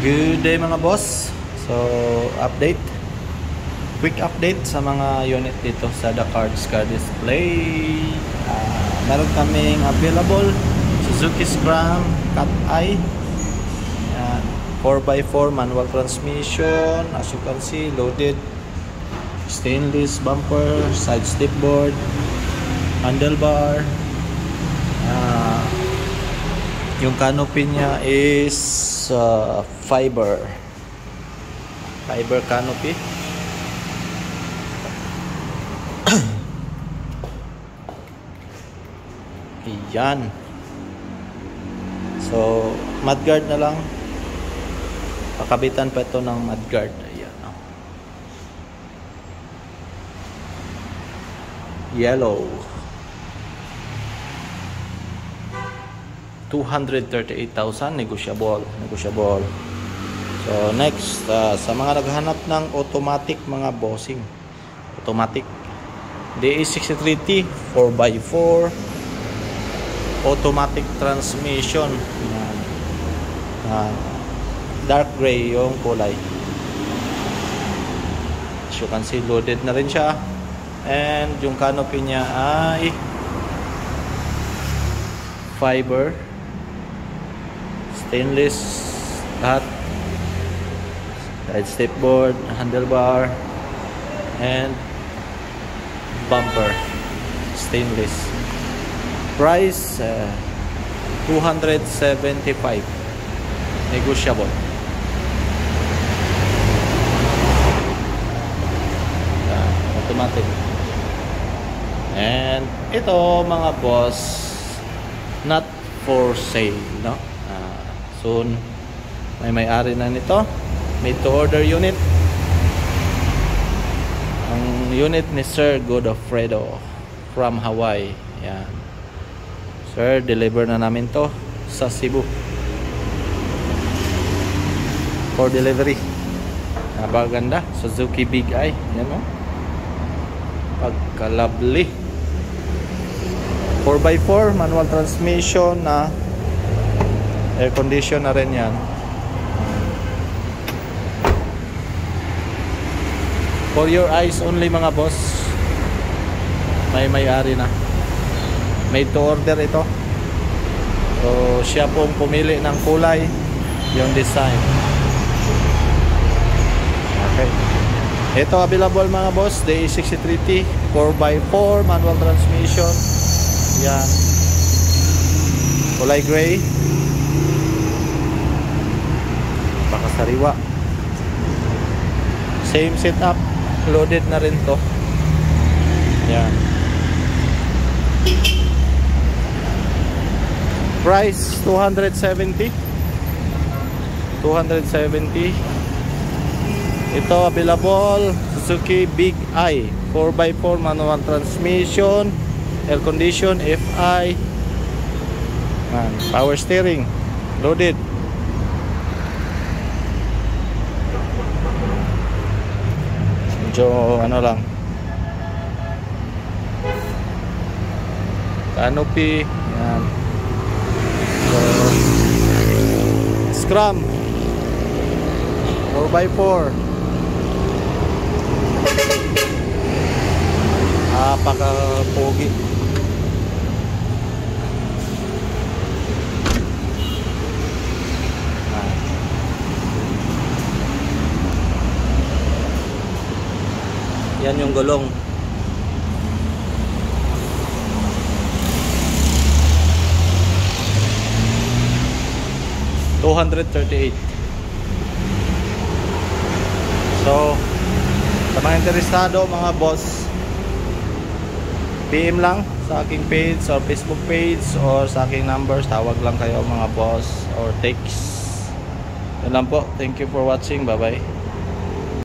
Good day mga boss. So quick update sa mga unit dito sa The Cards Car Display. Meron kaming available Suzuki Scram Cat Eye, 4x4 manual transmission. As you can see, loaded stainless bumper, side step board, handlebar. Yung canopy niya is fiber canopy. Yan. So mudguard na lang, pakabitan pa ito ng mudguard. Ayan. Yellow, 238,000, negotiable. So next, sa mga naghahanap ng automatic mga bossing, automatic DA63T 4x4 automatic transmission. Dark gray yung kulay. As you can see, loaded na rin siya, and yung canopy niya ay fiber, stainless lahat, side step board, handlebar, and bumper stainless. Price 275, negotiable. Automatic. And ito mga boss, not for sale, no? Soon may-ari na nito. Made to order unit. Ang unit ni Sir Godofredo from Hawaii. Yan. Sir, deliver na namin to sa Cebu for delivery. Napakaganda. Suzuki Big Eye. Yan, no? Pagka-lovely. 4x4 manual transmission na air condition na rin yan. For your eyes only mga boss, may-ari na. Made to order ito. So siya pong pumili ng kulay, yung design. Okay. Ito available mga boss, DA63T 4x4 manual transmission. Yan, kulay gray, pakasariwa. Same setup, loaded na rin to. Yan. Price 270. Ito available Suzuki Big Eye 4x4 manual transmission, air condition, FI, power steering, loaded. Medyo ano lang, canopy. Yan. So, Scram 4x4, napaka-pogi. Yan yung gulong. $238. So sa mga interesado mga boss, PM lang sa aking page or Facebook page or sa aking numbers. Tawag lang kayo mga boss or text. Yan lang po. Thank you for watching. Bye bye.